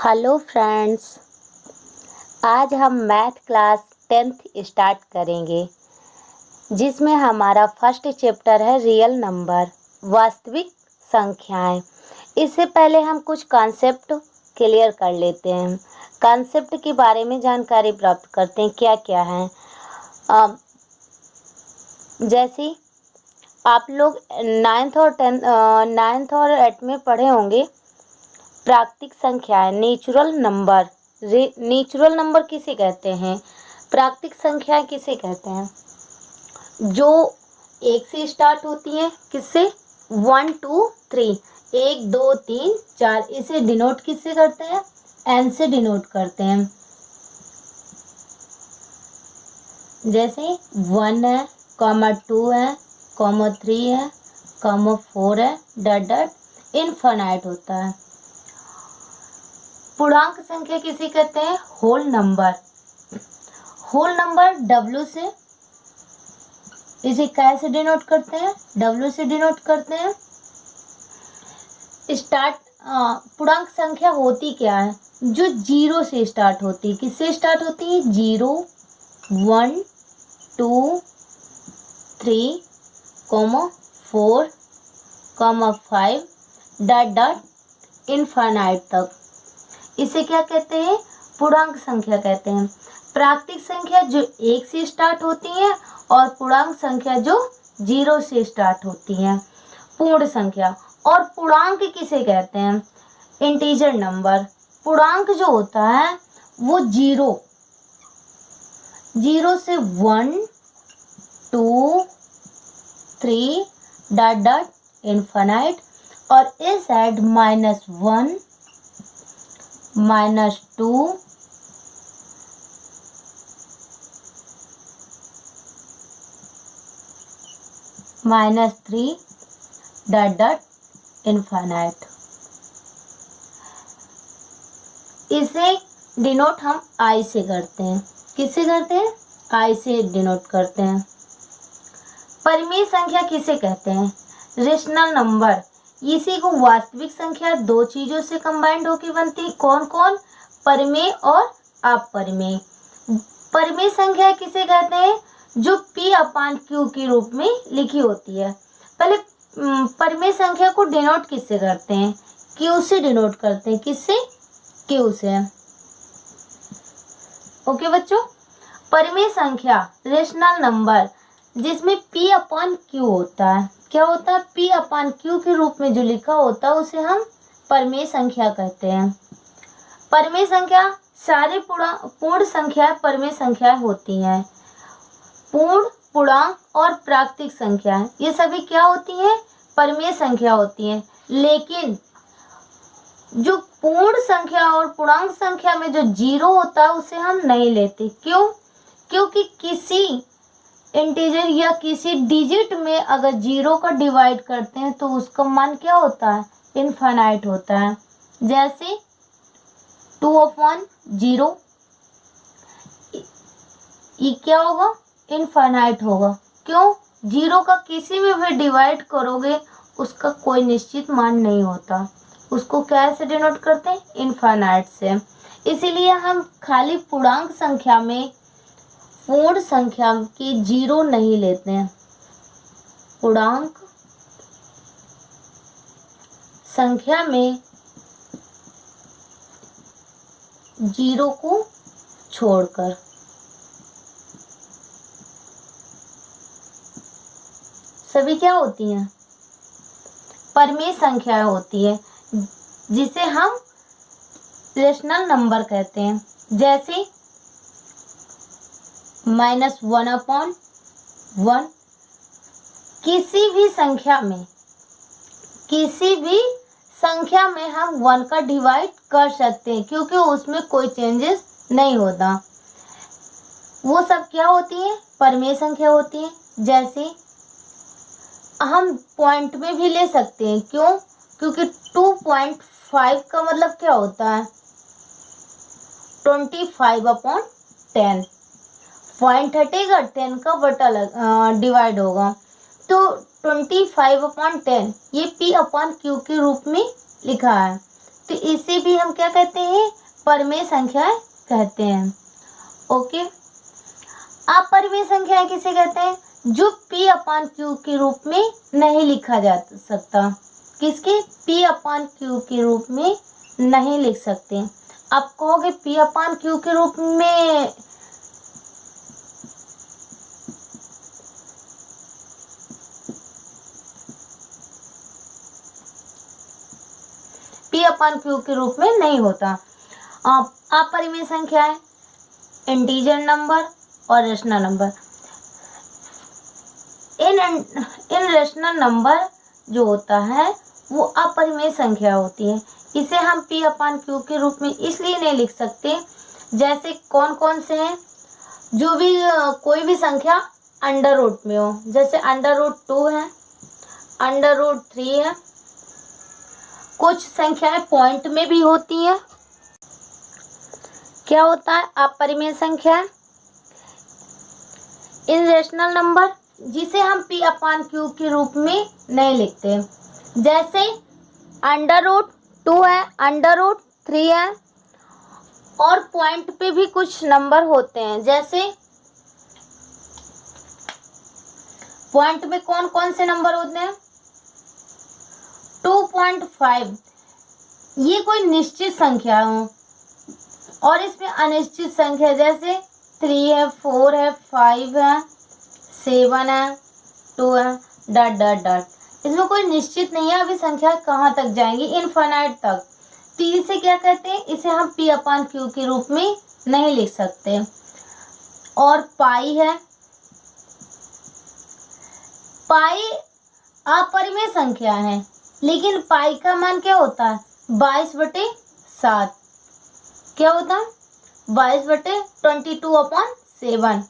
Hello friends, आज हम math class 10th start करेंगे, जिसमें हमारा फर्स्ट चैप्टर है रियल नंबर, वास्तविक संख्याएं। इससे पहले हम कुछ कॉन्सेप्ट क्लियर कर लेते हैं। कॉन्सेप्ट के बारे में जानकारी प्राप्त करते हैं क्या क्या है। जैसे आप लोग नाइन्थ और 8th में पढ़े होंगे प्राकृतिक संख्याएं, नेचुरल नंबर। नेचुरल नंबर किसे कहते हैं, प्राकृतिक संख्याएं किसे कहते हैं? जो एक से स्टार्ट होती हैं, किससे? 1 2 3, 1 2 3 4। इसे डिनोट किससे करते हैं? एन से डिनोट करते हैं। जैसे 1 है, 2 है, 3 है, 4 है, डॉट डॉट इनफाइनाइट होता है। पूर्णांक संख्या किसे कहते हैं? Whole number. Whole number W से, इसे कैसे डिनोट करते हैं? W से डिनोट करते हैं। पूर्णांक संख्या होती क्या है? जो 0 से स्टार्ट होती है। किससे स्टार्ट होती है? 0 1 2 3 4 5 डॉट डॉट इनफाइनाइट तक। इसे क्या कहते हैं? पूर्णांक संख्या कहते हैं। प्राकृतिक संख्या जो 1 से स्टार्ट होती है और पूर्णांक संख्या जो 0 से स्टार्ट होती है। पूर्ण संख्या। और पूर्णांक किसे कहते हैं? Integer number. पूर्णांक जो होता है वो 0 से 1 2 3 डॉट डॉट इनफाइनाइट, और इस साइड -1 -2 -3 डॉट डॉट इनफाइनाइट। इसे डिनोट हम आई से करते हैं। किससे करते हैं? आई से डिनोट करते हैं। परिमेय संख्या किसे कहते हैं? Rational number. इसी को वास्तविक संख्या दो चीजों से कंबाइंड होकर बनती है। कौन कौन? परिमेय और अपरिमेय। परिमेय संख्या किसे कहते हैं? जो P/Q के रूप में लिखी होती है। पहले परिमेय संख्या को डिनोट किससे करते हैं? Q से डिनोट करते हैं। किससे? Q से। ओके बच्चों, परिमेय संख्या रेशनल नंबर जिसमें P/Q होता है। क्या होता है? P/Q के रूप में जो लिखा होता है उसे हम परिमेय संख्या कहते हैं। परिमेय संख्या सारे पूर्ण संख्याएं परिमेय संख्याएं होती हैं। पूर्ण, पूर्णांक और प्राकृतिक संख्याएं ये सभी क्या होती हैं? परिमेय संख्या होती हैं। लेकिन जो पूर्ण संख्या और पूर्णांक संख्या में जो 0 होता है उसे हम नहीं लेते। क्यों? क्योंकि किसी इंटीजर या किसी डिजिट में अगर 0 का डिवाइड करते हैं तो उसका मान क्या होता है? इनफाइनाइट होता है। जैसे 2/0, ये क्या होगा? इनफाइनाइट होगा। क्यों? 0 का किसी में भी डिवाइड करोगे उसका कोई निश्चित मान नहीं होता। उसको कैसे डिनोट करते हैं? इनफाइनाइट से। इसीलिए हम खाली पूर्णांक संख्या में पूर्ण संख्या की 0 नहीं लेते हैं। पूर्णांक संख्या में 0 को छोड़कर। सभी क्या होती हैं? परिमेय संख्या होती है, जिसे हम रेशनल नंबर कहते हैं। जैसे -1/1। किसी भी संख्या में हम 1 का डिवाइड कर सकते हैं क्योंकि उसमें कोई चेंजेस नहीं होता। वो सब क्या होती है? परिमेय संख्या होती है। जैसे हम पॉइंट में भी ले सकते हैं। क्यों? क्योंकि 2.5 का मतलब क्या होता है? 25/10। पॉइंट हटेगा, 10 का बटा डिवाइड होगा, तो 25/10 ये P/Q के रूप में लिखा है। तो इसे भी हम क्या कहते हैं, परिमेय संख्याएं कहते हैं। ओके, अपरिमेय संख्याएं किसे कहते हैं, जो P अपान Q के रूप में नहीं लिखा जा सकता। किसके, P अपान Q के रूप में नहीं लिख सकते। आप कहोगे P अपान Q के रूप में P अपान Q के रूप में नहीं होता। अपरिमेय संख्याएं इंटीजर नंबर और रेशनल नंबर। इन रेशनल नंबर जो होता है वो अपरिमेय संख्या होती है। इसे हम P अपान Q के रूप में इसलिए नहीं लिख सकते, जैसे कौन कौन से हैं, जो भी कोई भी संख्या अंडर रूट में हो, जैसे अंडर रूट 2 है, अंडर रूट 3 है। कुछ संख्याएं पॉइंट में भी होती हैं। क्या होता है अपरिमेय संख्या, इन रेशनल नंबर जिसे हम P अपान Q के रूप में नहीं लिखते, जैसे अंडर रूट 2 है, अंडर रूट 3 है, और पॉइंट पे भी कुछ नंबर होते हैं। जैसे पॉइंट पे कौन कौन से नंबर होते हैं, 2.5, ये कोई निश्चित संख्या हो, और इसमें अनिश्चित संख्या जैसे 3 है, 4 है, 5 है, 7 है, 2 है, डॉट डॉट डॉट। इसमें कोई निश्चित नहीं है अभी संख्या कहाँ तक जाएंगी, इनफाइनाइट तक। तो इसे क्या कहते हैं, इसे हम P अपान Q के रूप में नहीं लिख सकते। और पाई है, पाई अपरिमेय संख्या है, लेकिन पाई का मान क्या होता है, 22/7। क्या होता है, 22/22/7,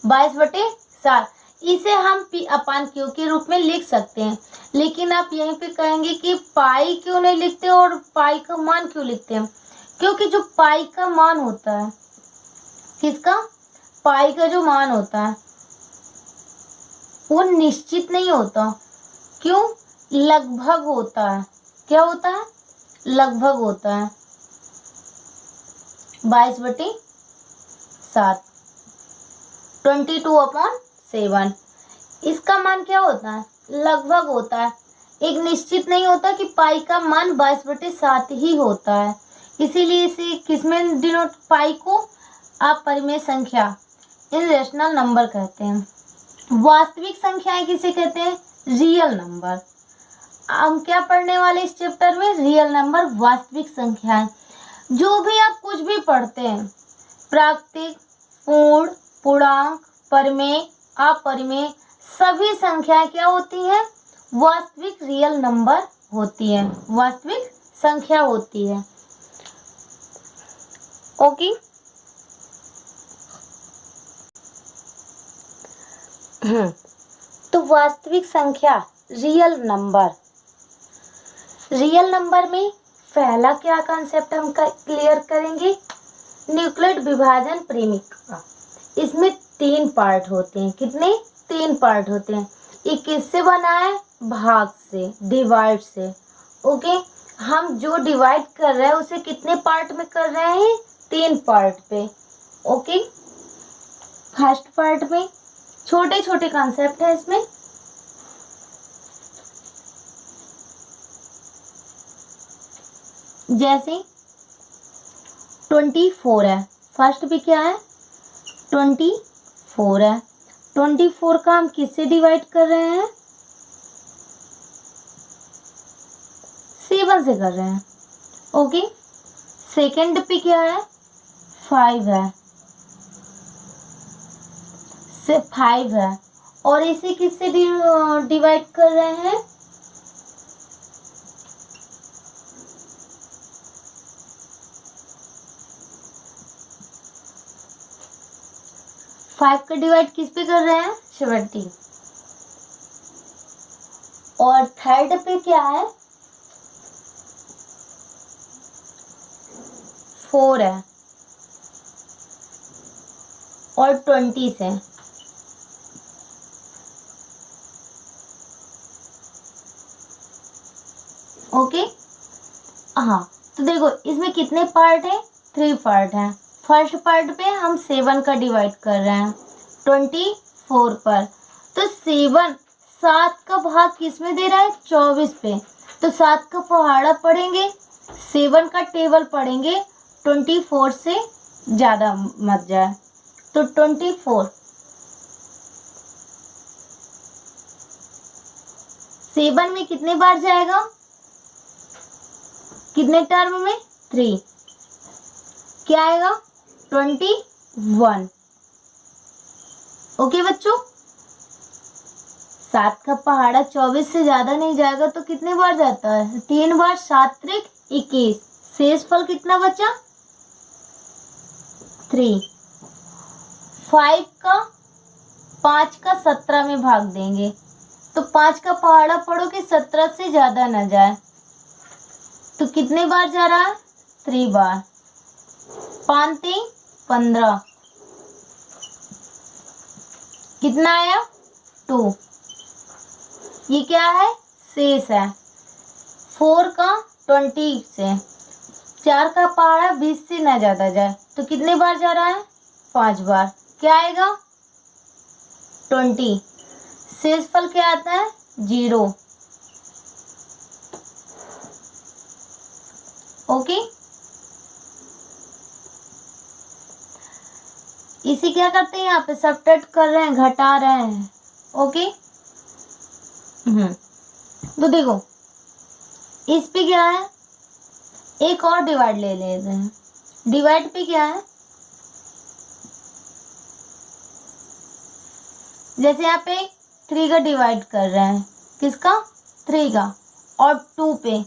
22/7। इसे हम P अपान Q के रूप में लिख सकते हैं। लेकिन आप यहीं पे कहेंगे कि पाई क्यों नहीं लिखते और पाई का मान क्यों लिखते हैं, क्योंकि जो पाई का मान होता है, किसका, पाई का जो मान होता है वो निश्चित नहीं होता। क्यों, लगभग होता है। क्या होता है, लगभग होता है। 22/7, 22/7। इसका मान क्या होता है, लगभग होता है। एक निश्चित नहीं होता कि पाई का मान 22/7 ही होता है। इसीलिए इसे किसमें डिनोट, पाई को अपरिमेय संख्या, इन रेशनल नंबर कहते हैं। वास्तविक संख्याएं किसे कहते हैं, रियल नंबर। हम क्या पढ़ने वाले इस चैप्टर में, रियल नंबर, वास्तविक संख्याएं। जो भी आप कुछ भी पढ़ते हैं, प्राकृतिक, पूर्ण, पूर्णांक, परिमेय, अपरिमेय, सभी संख्याएं क्या होती हैं, वास्तविक रियल नंबर होती है, वास्तविक संख्या होती है। ओके, तो वास्तविक संख्या, रियल नंबर। रियल नंबर में पहला क्या कॉन्सेप्ट हम क्लियर करेंगे, न्यूक्लिड विभाजन प्रेमिका। इसमें 3 पार्ट होते हैं। कितने, 3 पार्ट होते हैं। ये किससे बना है, भाग से, डिवाइड से। ओके, हम जो डिवाइड कर रहे हैं उसे कितने पार्ट में कर रहे हैं, 3 पार्ट पे। ओके, फर्स्ट पार्ट में छोटे छोटे कॉन्सेप्ट है इसमें। जैसे 24 है, फर्स्ट पे क्या है, 24 है। 24 का हम किससे डिवाइड कर रहे हैं, 7 से कर रहे हैं। ओके, सेकंड पे क्या है, 5 है, 5 है, और इसे किससे डिवाइड कर रहे हैं, 5 का डिवाइड किस पे कर रहे हैं, 70। और थर्ड पे क्या है, 4 है, और 20 से। ओके, हाँ, तो देखो इसमें कितने पार्ट है, 3 पार्ट हैं। फर्स्ट पार्ट पे हम 7 का डिवाइड कर रहे हैं 24 पर। तो 7 का भाग किस में दे रहा है, 24 पे। तो 7 का पहाड़ा पढ़ेंगे, 7 का टेबल पढ़ेंगे, 24 से ज़्यादा मत जाए। तो 24 7 में कितने बार जाएगा, कितने टर्म में, 3। क्या आएगा, 21। ओके बच्चों, 7 का पहाड़ा 24 से ज्यादा नहीं जाएगा तो कितने बार जाता है, 3 बार। 7 त्रिक 21, शेष फल कितना बचा, 3। 5 का 17 में भाग देंगे तो 5 का पहाड़ा पढ़ो कि 17 से ज्यादा न जाए। तो कितने बार जा रहा है, 3 बार। 5 3 15, कितना आया, 2। ये क्या है, शेष है। 4 का 20 से, 4 का पहाड़ा 20 से ना ज्यादा जाए तो कितने बार जा रहा है, 5 बार। क्या आएगा, 20। शेष फल क्या आता है, 0। ओके, इसी क्या करते हैं, यहाँ पे सब्ट्रैक्ट कर रहे हैं, घटा रहे हैं। ओके, तो देखो इस पे क्या है, एक और डिवाइड ले लेते हैं। डिवाइड पे क्या है, जैसे यहाँ पे 3 का डिवाइड कर रहे हैं, किसका, 3 का, और 2 पे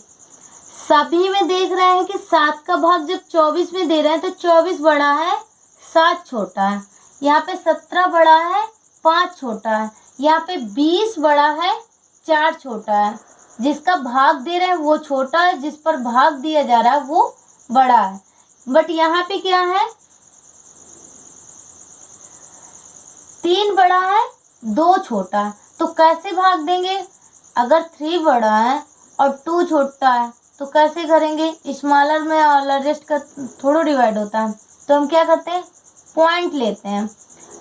सभी में देख रहे हैं कि 7 का भाग जब 24 में दे रहे हैं तो 24 बड़ा है, 7 छोटा है। यहाँ पे 17 बड़ा है, 5 छोटा है। यहाँ पे 20 बड़ा है, 4 छोटा है। जिसका भाग दे रहे हैं वो छोटा है, जिस पर भाग दिया जा रहा है वो बड़ा है। बट यहाँ पे क्या है, 3 बड़ा है, 2 छोटा है। तो कैसे भाग देंगे, अगर 3 बड़ा है और 2 छोटा है तो कैसे करेंगे, स्मॉलर में और लार्जेस्ट का थोड़ा डिवाइड होता है। तो हम क्या करते हैं, पॉइंट लेते हैं।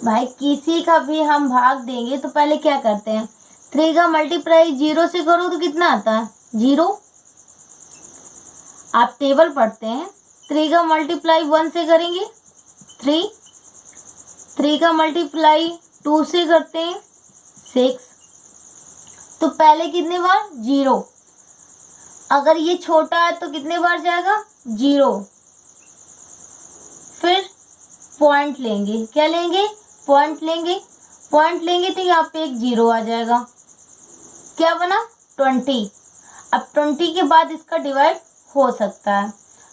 भाई किसी का भी हम भाग देंगे तो पहले क्या करते हैं, 3 का मल्टीप्लाई 0 से करो तो कितना आता है, 0। आप टेबल पढ़ते हैं, 3 का मल्टीप्लाई 1 से करेंगे 3, 3 का मल्टीप्लाई 2 से करते हैं 6। तो पहले कितने बार, 0। अगर ये छोटा है तो कितने बार जाएगा, 0। फिर पॉइंट लेंगे, क्या लेंगे, पॉइंट लेंगे। पॉइंट लेंगे तो यहाँ पे एक 0 आ जाएगा। क्या बना, 20। अब 20 के बाद इसका डिवाइड हो सकता है।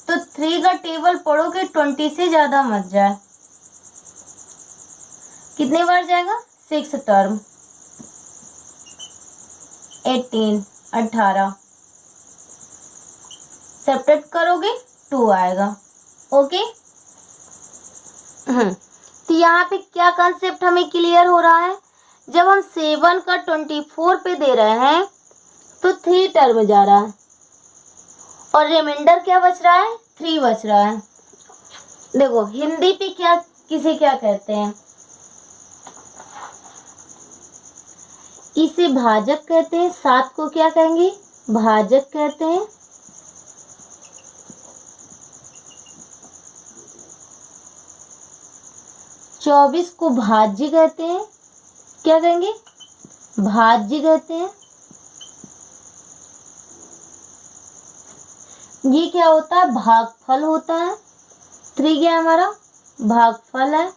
तो 3 का टेबल पढ़ोगे 20 से ज्यादा मत जाए। कितने बार जाएगा, 6 टर्म। 18 सब्ट्रैक्ट करोगे 2 आएगा। ओके, तो यहाँ पे क्या कंसेप्ट हमें क्लियर हो रहा है, जब हम 7 का 24 पे दे रहे हैं तो 3 टर्म जा रहा है और रिमाइंडर क्या बच रहा है, 3 बच रहा है। देखो हिंदी पे क्या, किसे क्या कहते हैं, इसे भाजक कहते हैं। 7 को क्या कहेंगे, भाजक कहते हैं। चौबीस को भाज्य कहते हैं। क्या कहेंगे, भाज्य कहते हैं। ये क्या होता है, भागफल होता है। 3 क्या है हमारा, भागफल है।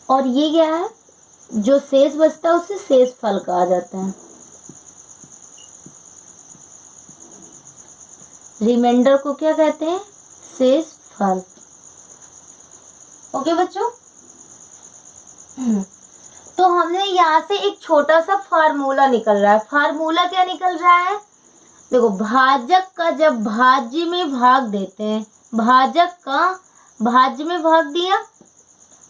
और ये क्या है, जो शेष बचता है उसे शेष फल कहा जाता है। रिमाइंडर को क्या कहते हैं, शेष फल। ओके बच्चों, तो हमने यहाँ से एक छोटा सा फार्मूला निकल रहा है। फार्मूला क्या निकल रहा है, देखो भाजक का जब भाज्य में भाग देते हैं, भाजक का भाज्य में भाग दिया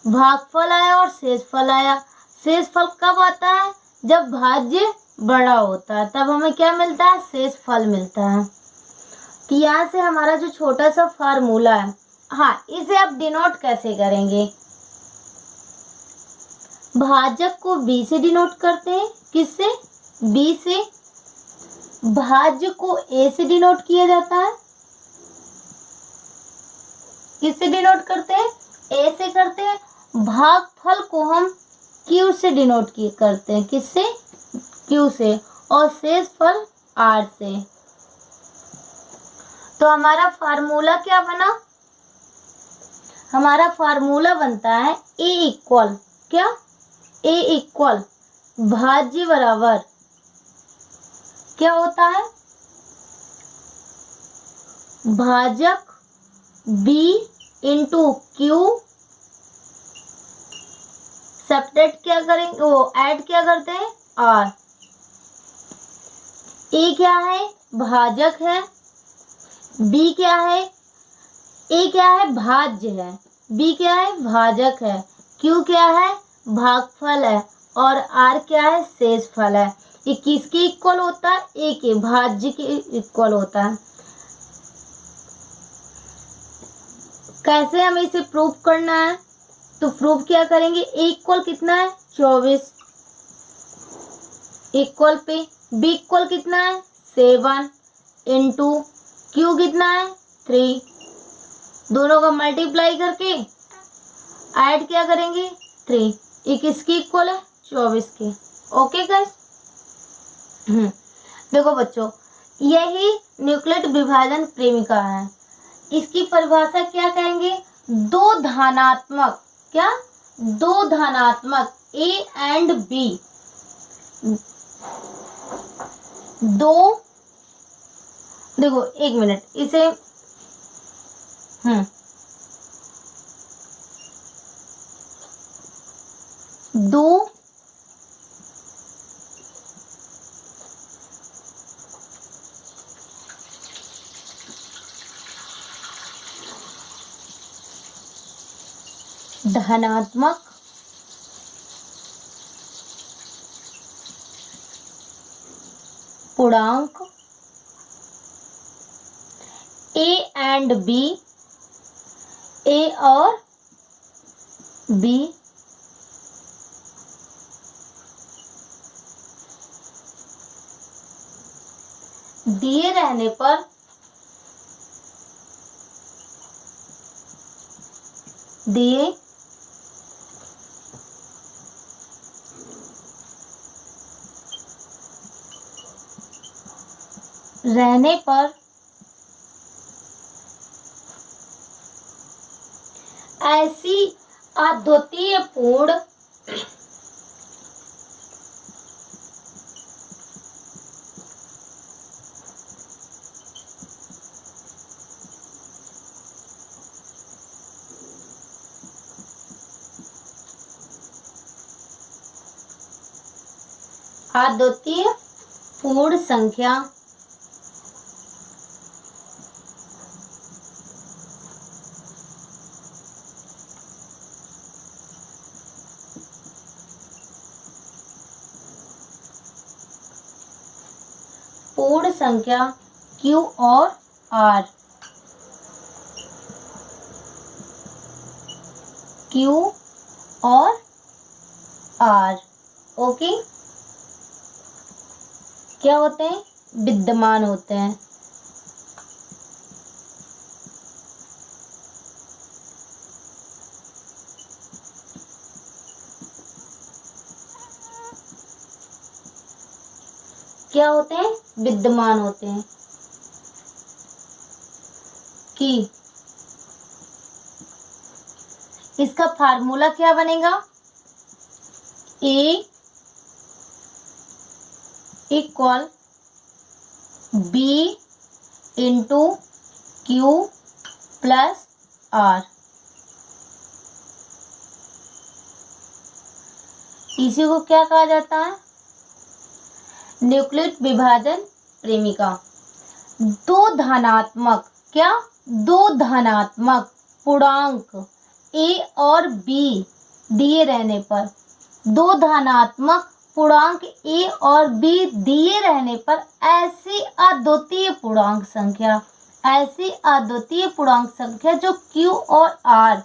भागफल आया और शेषफल आया। शेषफल कब आता है? जब भाज्य बड़ा होता है, तब हमें क्या मिलता है? शेषफल मिलता है। तो यहाँ से हमारा जो छोटा सा फार्मूला है, हाँ, इसे आप डिनोट कैसे करेंगे? भाजक को b से डिनोट करते हैं। किससे? b से। भाज्य को a से डिनोट किया जाता है। किससे डिनोट करते हैं? a से करते हैं। भागफल को हम q से डिनोट करते हैं। किससे? q से। और शेषफल r से। तो हमारा फार्मूला क्या बना? हमारा फार्मूला बनता है a इक्वल, क्या? a इक्वल भाज्य बराबर क्या होता है? भाजक b इंटू क्यू, सेपरेट क्या करेंगे? वो ऐड क्या करते हैं? r। a क्या है? भाजक है। b क्या है? a क्या है? भाज्य है। b क्या है? भाजक है। q क्या है? भागफल है। और r क्या है? शेषफल है। ये किसके इक्वल होता है? a के, भाज्य के इक्वल होता है। कैसे हमें इसे प्रूव करना है? तो प्रूव क्या करेंगे? a इक्वल कितना है? 24 इक्वल पे b इक्वल कितना है? 7 इंटू q कितना है? 3। दोनों का मल्टीप्लाई करके ऐड क्या करेंगे? 3। ये किसकी इक्वल है? 24 के। Okay guys. देखो बच्चों, यही न्यूक्लियेट विभाजन प्रेमिका है। इसकी परिभाषा क्या कहेंगे? दो धनात्मक, क्या? दो धनात्मक A एंड B, दो, देखो एक मिनट, इसे दो धनात्मक पूर्णांक A एंड B, A और B दिए रहने पर ऐसी अद्वितीय पूर्ण अद्वितीय पूर्ण संख्या पूर्ण संख्या Q और R, Q और R, ओके, क्या होते हैं? विद्यमान होते हैं। क्या होते हैं? विद्यमान होते हैं। कि इसका फार्मूला क्या बनेगा? A equal B into Q plus R। इसी को क्या कहा जाता है? न्यूक्लियेट विभाजन प्रेमिका। दो धनात्मक, क्या? दो धनात्मक पूर्णांक A और B दिए रहने पर, दो धनात्मक पूर्णांक A और B दिए रहने पर ऐसी अद्वितीय पूर्णांक संख्या जो Q और R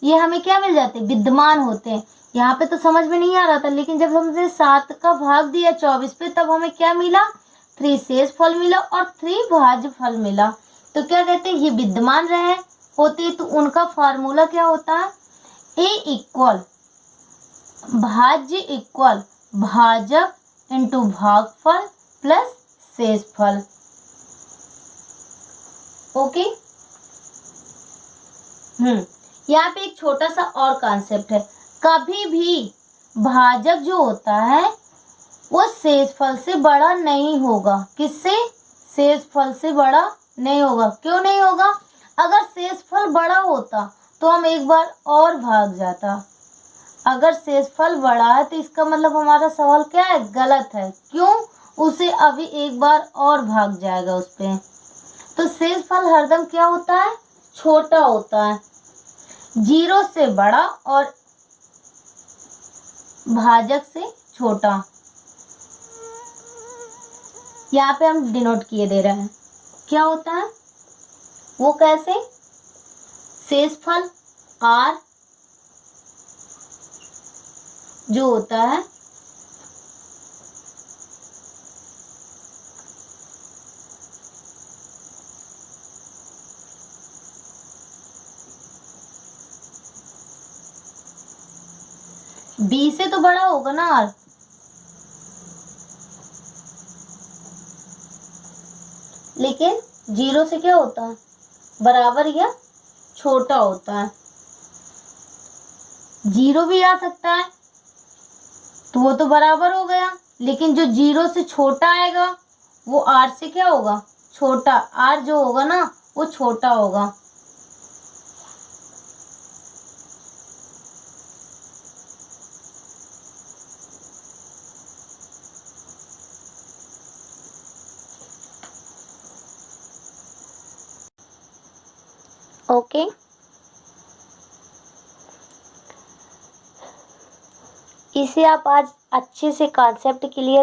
ये हमें क्या मिल जाते हैं, विद्यमान होते हैं। यहाँ पे तो समझ में नहीं आ रहा था, लेकिन जब हमने 7 का भाग दिया 24 पे तब हमें क्या मिला, 3 शेष फल मिला और 3 भाज्य फल मिला। तो क्या कहते हैं, ये विद्यमान रहे होते तो उनका फार्मूला क्या होता है, A इक्वल भाज्य इक्वल भाजक इंटू भागफल प्लस शेषफल। ओके। यहाँ पे एक छोटा सा और कॉन्सेप्ट है, कभी भी भाजक जो होता है वो शेषफल से बड़ा नहीं होगा। किससे, शेषफल से बड़ा नहीं होगा। क्यों नहीं होगा, अगर शेषफल बड़ा होता तो हम एक बार और भाग जाता। अगर शेषफल बड़ा है तो इसका मतलब हमारा सवाल क्या है, गलत है। क्यों, उसे अभी एक बार और भाग जाएगा उस पे। तो शेषफल हरदम क्या होता है, छोटा होता है, 0 से बड़ा और भाजक से छोटा। यहाँ पे हम डिनोट किए दे रहे हैं, क्या होता है वो, कैसे, शेषफल R जो होता है B से तो बड़ा होगा ना R, लेकिन 0 से क्या होता है, बराबर या छोटा होता है। 0 भी आ सकता है तो वो तो बराबर हो गया, लेकिन जो 0 से छोटा आएगा वो R से क्या होगा, छोटा। R जो होगा ना वो छोटा होगा। ओके। इसे आप आज अच्छे से कॉन्सेप्ट क्लियर